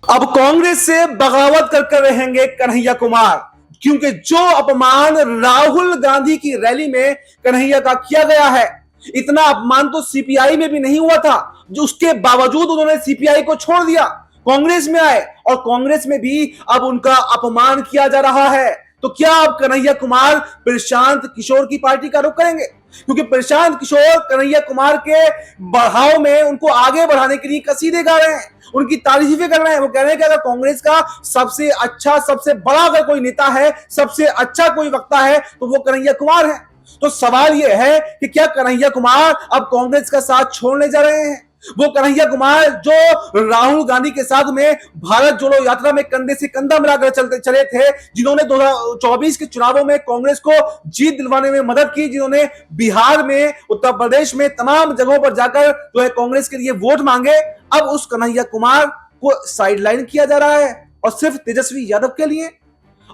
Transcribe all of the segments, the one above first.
अब कांग्रेस से बगावत कर रहेंगे कन्हैया कुमार, क्योंकि जो अपमान राहुल गांधी की रैली में कन्हैया का किया गया है, इतना अपमान तो सीपीआई में भी नहीं हुआ था। जो उसके बावजूद उन्होंने सीपीआई को छोड़ दिया, कांग्रेस में आए और कांग्रेस में भी अब उनका अपमान किया जा रहा है। तो क्या अब कन्हैया कुमार प्रशांत किशोर की पार्टी का रुख करेंगे? क्योंकि प्रशांत किशोर कन्हैया कुमार के बढ़ाव में उनको आगे बढ़ाने के लिए कसीदे गा रहे हैं, उनकी तारीफें कर रहे हैं। वो कह रहे हैं कि अगर कांग्रेस का सबसे अच्छा, सबसे बड़ा अगर कोई नेता है, सबसे अच्छा कोई वक्ता है, तो वो कन्हैया कुमार है। तो सवाल यह है कि क्या कन्हैया कुमार अब कांग्रेस का साथ छोड़ने जा रहे हैं? वो कन्हैया कुमार जो राहुल गांधी के साथ में भारत जोड़ो यात्रा में कंधे से कंधा मिलाकर चलते चले थे, जिन्होंने 2024 के चुनावों में कांग्रेस को जीत दिलवाने में मदद की, जिन्होंने बिहार में, उत्तर प्रदेश में, तमाम जगहों पर जाकर जो है कांग्रेस के लिए वोट मांगे, अब उस कन्हैया कुमार को साइडलाइन किया जा रहा है और सिर्फ तेजस्वी यादव के लिए।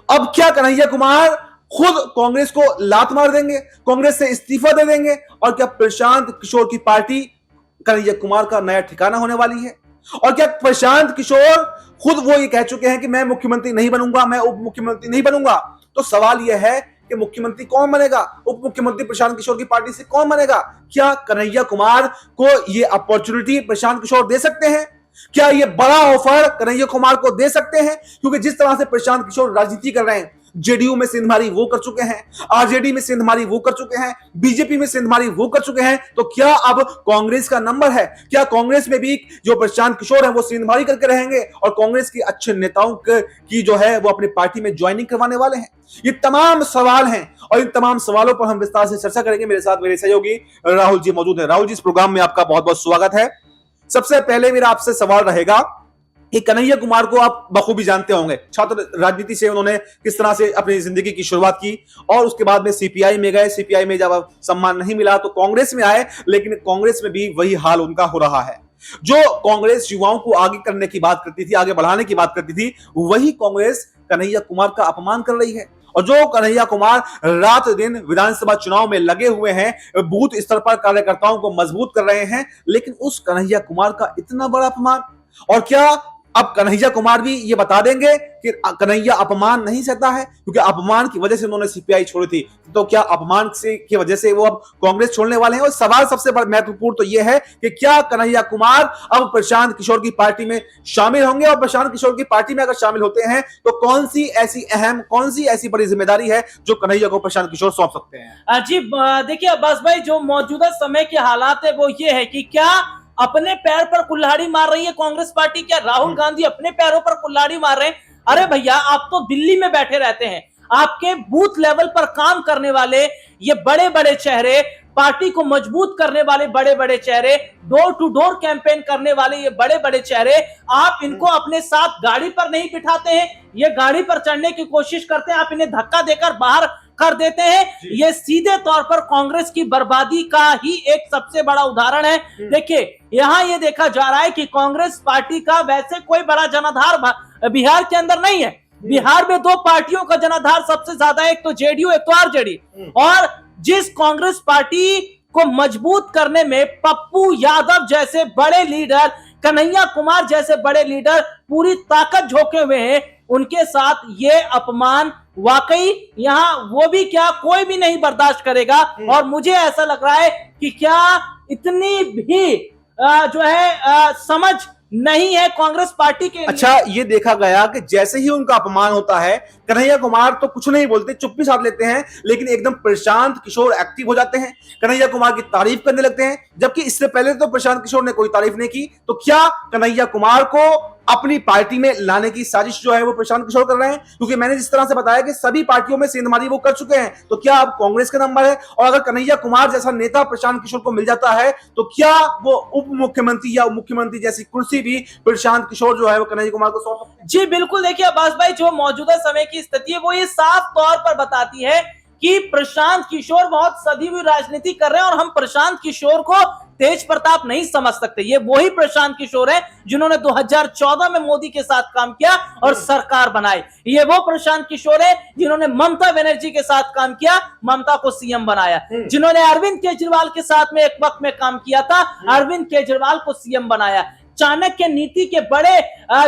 अब क्या कन्हैया कुमार खुद कांग्रेस को लात मार देंगे, कांग्रेस से इस्तीफा दे देंगे, और क्या प्रशांत किशोर की पार्टी कन्हैया कुमार का नया ठिकाना होने वाली है? और क्या प्रशांत किशोर खुद वो ये कह चुके हैं कि मैं मुख्यमंत्री नहीं बनूंगा, मैं उप मुख्यमंत्री नहीं बनूंगा? तो सवाल यह है कि मुख्यमंत्री कौन बनेगा? उप मुख्यमंत्री प्रशांत किशोर की पार्टी से कौन बनेगा? क्या कन्हैया कुमार को ये अपॉर्चुनिटी प्रशांत किशोर दे सकते हैं? क्या ये बड़ा ऑफर कन्हैया कुमार को दे सकते हैं? क्योंकि जिस तरह से प्रशांत किशोर राजनीति कर रहे हैं, जेडीयू में सेंधमारी वो कर चुके हैं, आरजेडी में सेंधमारी वो कर चुके हैं, बीजेपी में सेंधमारी वो कर चुके हैं, तो क्या अब कांग्रेस का नंबर है? क्या कांग्रेस में भी जो प्रशांत किशोर है वो सेंधमारी करके रहेंगे और कांग्रेस के अच्छे नेताओं की जो है वो अपनी पार्टी में ज्वाइनिंग करवाने वाले हैं? ये तमाम सवाल हैं और इन तमाम सवालों पर हम विस्तार से चर्चा करेंगे। मेरे साथ मेरे सहयोगी राहुल जी मौजूद है। राहुल जी, इस प्रोग्राम में आपका बहुत बहुत स्वागत है। सबसे पहले मेरा आपसे सवाल रहेगा कि कन्हैया कुमार को आप बखूबी जानते होंगे, छात्र राजनीति से उन्होंने किस तरह से अपनी जिंदगी की शुरुआत की और उसके बाद में सीपीआई में गए। सीपीआई में जब सम्मान नहीं मिला तो कांग्रेस में आए, लेकिन कांग्रेस में भी वही हाल उनका हो रहा है। जो कांग्रेस युवाओं को आगे करने की बात करती थी, आगे बढ़ाने की बात करती थी, वही कांग्रेस कन्हैया कुमार का अपमान कर रही है। और जो कन्हैया कुमार रात दिन विधानसभा चुनाव में लगे हुए हैं, बूथ स्तर पर कार्यकर्ताओं को मजबूत कर रहे हैं, लेकिन उस कन्हैया कुमार का इतना बड़ा अपमान। और क्या अब कन्हैया कुमार भी ये बता देंगे कि कन्हैया अपमान नहीं सहता है, क्योंकि अपमान की वजह से उन्होंने सीपीआई छोड़ी थी, तो क्या अपमान से की वजह से वो अब कांग्रेस छोड़ने वाले हैं? और सवाल सबसे बड़ा महत्वपूर्ण तो ये है कि क्या कन्हैया कुमार अब प्रशांत किशोर की पार्टी में शामिल होंगे? और प्रशांत किशोर की पार्टी में अगर शामिल होते हैं तो कौन सी ऐसी बड़ी जिम्मेदारी है जो कन्हैया को प्रशांत किशोर सौंप सकते हैं? जी देखिए अब्बास भाई, जो मौजूदा समय के हालात है वो ये है कि क्या अपने पैर पर कुल्हाड़ी मार रही है कांग्रेस पार्टी? क्या राहुल गांधी अपने पैरों पर कुल्हाड़ी मार रहे हैं? अरे भैया, आप तो दिल्ली में बैठे रहते हैं, आपके बूथ लेवल पर काम करने वाले ये बड़े बड़े चेहरे, पार्टी को मजबूत करने वाले बड़े बड़े चेहरे, डोर टू डोर कैंपेन करने वाले ये बड़े बड़े चेहरे, आप इनको अपने साथ गाड़ी पर नहीं बिठाते हैं, ये गाड़ी पर चढ़ने की कोशिश करते हैं, आप इन्हें धक्का देकर बाहर कर देते हैं। ये सीधे तौर पर कांग्रेस की बर्बादी का ही एक सबसे बड़ा उदाहरण है। देखिए, यहां ये देखा जा रहा है कि कांग्रेस पार्टी का वैसे कोई बड़ा जनाधार बिहार के अंदर नहीं है। बिहार में दो पार्टियों का जनाधार सबसे ज्यादा है, एक तो जेडीयू, एक तो आरजेडी। और जिस कांग्रेस पार्टी को मजबूत करने में पप्पू यादव जैसे बड़े लीडर, कन्हैया कुमार जैसे बड़े लीडर पूरी ताकत झोंके हुए हैं, उनके साथ ये अपमान वाकई यहां वो भी क्या, कोई भी नहीं बर्दाश्त करेगा। और मुझे ऐसा लग रहा है कि क्या इतनी भी जो है समझ नहीं है कांग्रेस पार्टी के। अच्छा, ये देखा गया कि जैसे ही उनका अपमान होता है, कन्हैया कुमार तो कुछ नहीं बोलते, चुप्पी साध लेते हैं, लेकिन एकदम प्रशांत किशोर एक्टिव हो जाते हैं, कन्हैया कुमार की तारीफ करने लगते हैं, जबकि इससे पहले तो प्रशांत किशोर ने कोई तारीफ नहीं की। तो क्या कन्हैया कुमार को अपनी पार्टी में लाने की साजिश जो है वो प्रशांत किशोर कर रहे हैं? क्योंकि मैंने जिस तरह से बताया कि सभी पार्टियों में सेंधमारी वो कर चुके हैं, तो क्या अब कांग्रेस का नंबर है? और अगर कन्हैया कुमार जैसा नेता प्रशांत किशोर को मिल जाता है तो क्या वो उप मुख्यमंत्री या मुख्यमंत्री जैसी कुर्सी भी प्रशांत किशोर जो है वो कन्हैया कुमार को सौंप सकते हैं? जी बिल्कुल। देखिए अब्बास भाई, जो मौजूदा समय की स्थिति है वो ये साफ तौर पर बताती है कि प्रशांत किशोर बहुत सदी हुई राजनीति कर रहे हैं और हम प्रशांत किशोर को तेज प्रताप नहीं समझ सकते। ये वही प्रशांत किशोर है जिन्होंने 2014 में मोदी के साथ काम किया और सरकार बनाई। ये वो प्रशांत किशोर है जिन्होंने ममता बनर्जी के साथ काम किया, ममता को सीएम बनाया, जिन्होंने अरविंद केजरीवाल के साथ में एक वक्त में काम किया था, अरविंद केजरीवाल को सीएम बनाया। चाणक्य नीति के बड़े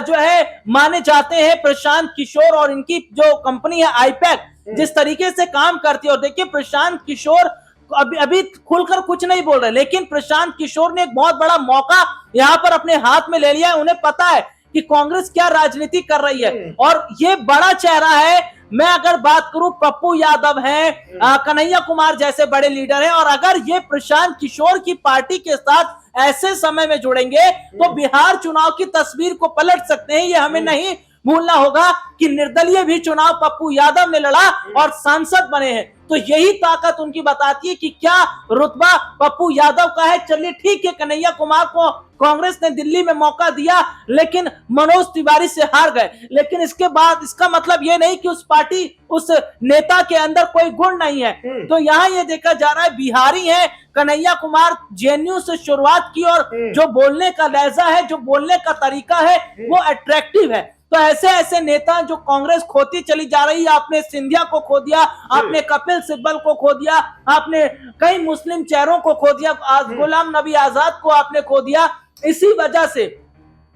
जो है माने जाते हैं प्रशांत किशोर, और इनकी जो कंपनी है आईपैक जिस तरीके से काम करती है। और देखिए प्रशांत किशोर अभी खुलकर कुछ नहीं बोल रहे, लेकिन प्रशांत किशोर ने एक बहुत बड़ा मौका यहां पर अपने हाथ में ले लिया है। उन्हें पता है कि कांग्रेस क्या राजनीति कर रही है, और ये बड़ा चेहरा है। मैं अगर बात करूं, पप्पू यादव हैं, कन्हैया कुमार जैसे बड़े लीडर हैं, और अगर ये प्रशांत किशोर की पार्टी के साथ ऐसे समय में जुड़ेंगे तो बिहार चुनाव की तस्वीर को पलट सकते हैं। ये हमें नहीं भूलना होगा कि निर्दलीय भी चुनाव पप्पू यादव ने लड़ा और सांसद बने हैं, तो यही ताकत उनकी बताती है कि क्या रुतबा पप्पू यादव का है। चलिए ठीक है, कन्हैया कुमार को कांग्रेस ने दिल्ली में मौका दिया लेकिन मनोज तिवारी से हार गए, लेकिन इसके बाद इसका मतलब यह नहीं कि उस पार्टी उस नेता के अंदर कोई गुण नहीं है। तो यहाँ ये देखा जा रहा है बिहारी है कन्हैया कुमार, जेएनयू से शुरुआत की, और जो बोलने का लहजा है, जो बोलने का तरीका है वो अट्रैक्टिव है। तो ऐसे ऐसे नेता जो कांग्रेस खोती चली जा रही है, आपने सिंधिया को खो दिया, आपने कपिल सिब्बल को खो दिया, आपने कई मुस्लिम चेहरों को खो दिया, गुलाम नबी आजाद को आपने खो दिया, इसी वजह से,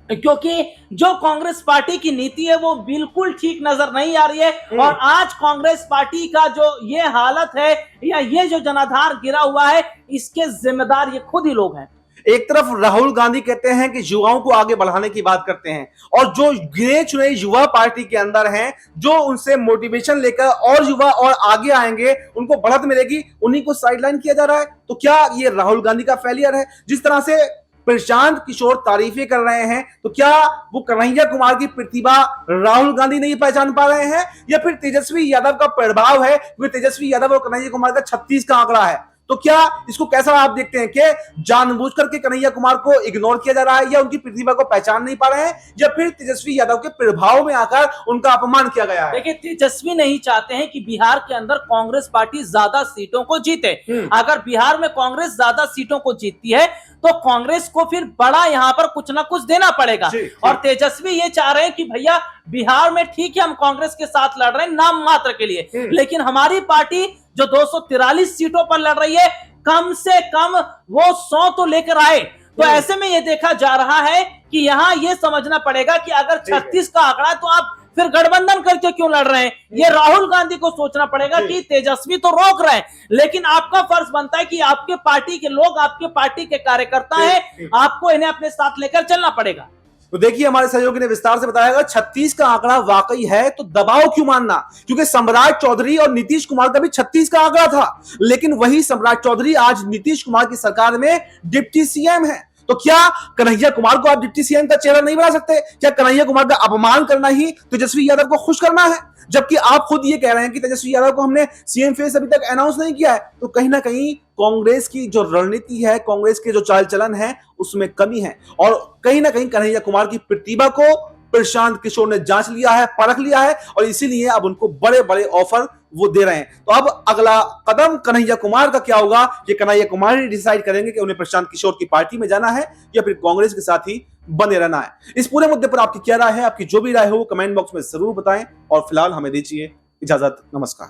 क्योंकि जो कांग्रेस पार्टी की नीति है वो बिल्कुल ठीक नजर नहीं आ रही है। और आज कांग्रेस पार्टी का जो ये हालत है या ये जो जनाधार गिरा हुआ है, इसके जिम्मेदार ये खुद ही लोग हैं। एक तरफ राहुल गांधी कहते हैं कि युवाओं को आगे बढ़ाने की बात करते हैं, और जो गिने चुने युवा पार्टी के अंदर हैं, जो उनसे मोटिवेशन लेकर और युवा और आगे आएंगे, उनको बढ़त मिलेगी, उन्हीं को साइडलाइन किया जा रहा है। तो क्या ये राहुल गांधी का फेलियर है? जिस तरह से प्रशांत किशोर तारीफें कर रहे हैं, तो क्या वो कन्हैया कुमार की प्रतिभा राहुल गांधी नहीं पहचान पा रहे हैं, या फिर तेजस्वी यादव का प्रभाव है? क्योंकि तेजस्वी यादव और कन्हैया कुमार का 36 का आंकड़ा है। तो क्या इसको कैसा आप देखते हैं कि जानबूझ करके कन्हैया कुमार को इग्नोर किया जा रहा है, या उनकी प्रतिभा को पहचान नहीं पा रहे हैं, या फिर तेजस्वी यादव के प्रभाव में आकर उनका अपमान किया गया है? देखिए, तेजस्वी नहीं चाहते हैं कि बिहार के अंदर कांग्रेस पार्टी ज्यादा सीटों को जीते। अगर बिहार में कांग्रेस ज्यादा सीटों को जीतती है तो कांग्रेस को फिर बड़ा यहाँ पर कुछ ना कुछ देना पड़ेगा। और तेजस्वी ये चाह रहे हैं कि भैया बिहार में ठीक है हम कांग्रेस के साथ लड़ रहे हैं नाम मात्र के लिए, लेकिन हमारी पार्टी जो 243 सीटों पर लड़ रही है, कम से कम वो 100 तो लेकर आए। तो ऐसे में ये देखा जा रहा है कि यहाँ ये समझना पड़ेगा कि अगर 36 का आंकड़ा है तो आप फिर गठबंधन करके क्यों लड़ रहे हैं? ये राहुल गांधी को सोचना पड़ेगा कि तेजस्वी तो रोक रहे हैं, लेकिन आपका फर्ज बनता है कि आपके पार्टी के लोग, आपके पार्टी के कार्यकर्ता हैं, आपको इन्हें अपने साथ लेकर चलना पड़ेगा। तो देखिए, हमारे सहयोगी ने विस्तार से बताया, अगर 36 का आंकड़ा वाकई है तो दबाव क्यों मानना? क्योंकि सम्राट चौधरी और नीतीश कुमार का भी 36 का आंकड़ा था, लेकिन वही सम्राट चौधरी आज नीतीश कुमार की सरकार में डिप्टी सीएम है। तो क्या कन्हैया कुमार को आप डिप्टी सीएम का चेहरा नहीं बना सकते? क्या कन्हैया कुमार का अपमान करना ही तेजस्वी यादव को खुश करना है? जबकि आप खुद ये कह रहे हैं कि तेजस्वी यादव को हमने सीएम फेस अभी तक अनाउंस नहीं किया है। तो कहीं ना कहीं कांग्रेस की जो रणनीति है, कांग्रेस के जो चाल चलन है, उसमें कमी है, और कहीं ना कहीं कन्हैया कुमार की प्रतिभा को प्रशांत किशोर ने जांच लिया है, परख लिया है, और इसीलिए अब उनको बड़े बड़े ऑफर वो दे रहे हैं। तो अब अगला कदम कन्हैया कुमार का क्या होगा, ये कन्हैया कुमार ही डिसाइड करेंगे कि उन्हें प्रशांत किशोर की पार्टी में जाना है या फिर कांग्रेस के साथ ही बने रहना है। इस पूरे मुद्दे पर आपकी क्या राय है? आपकी जो भी राय हो वो कमेंट बॉक्स में जरूर बताएं, और फिलहाल हमें दीजिए इजाजत। नमस्कार।